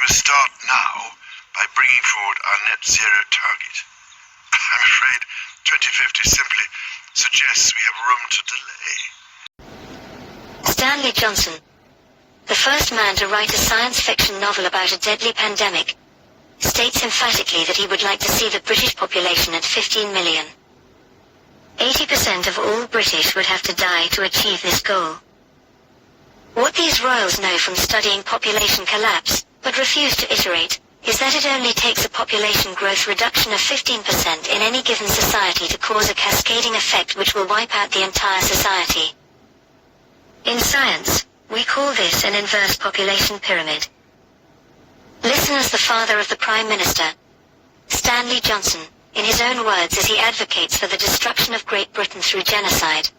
to start now by bringing forward our net zero target. I'm afraid 2050 simply suggests we have room to delay. Stanley Johnson, the first man to write a science fiction novel about a deadly pandemic, states emphatically that he would like to see the British population at 15 million. 80% of all British would have to die to achieve this goal. What these royals know from studying population collapse, but refuse to iterate, is that it only takes a population growth reduction of 15% in any given society to cause a cascading effect which will wipe out the entire society. In science, we call this an inverse population pyramid. Listen as the father of the Prime Minister, Stanley Johnson, in his own words as he advocates for the destruction of Great Britain through genocide.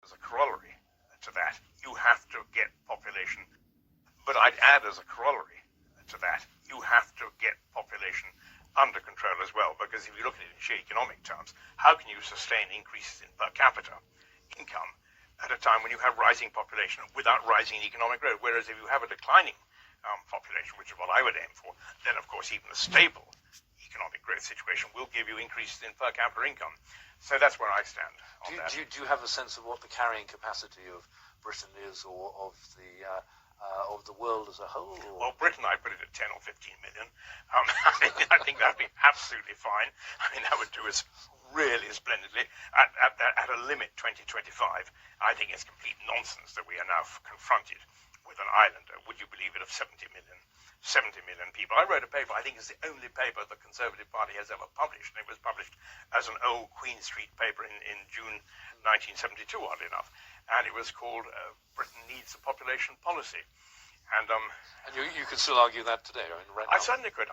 As a corollary to that, you have to get population, but I'd add as a corollary to that, you have to get population under control as well, because if you look at it in sheer economic terms, how can you sustain increases in per capita income at a time when you have rising population without rising economic growth? Whereas if you have a declining population, which is what I would aim for, then of course even a stable economic growth situation will give you increases in per capita income. So that's where I stand on that. Do you have a sense of what the carrying capacity of Britain is, or of the world as a whole? Or? Well, Britain, I put it at 10 or 15 million. I think that'd be absolutely fine. I mean, that would do us really splendidly. At a limit, 2025, I think it's complete nonsense that we are now confronted with an island, would you believe it, of 70 million people. I wrote a paper, I think it's the only paper the Conservative Party has ever published, and it was published as an old Queen Street paper in June 1972, oddly enough, and it was called Britain Needs a Population Policy. And you could still argue that today, right? I certainly could.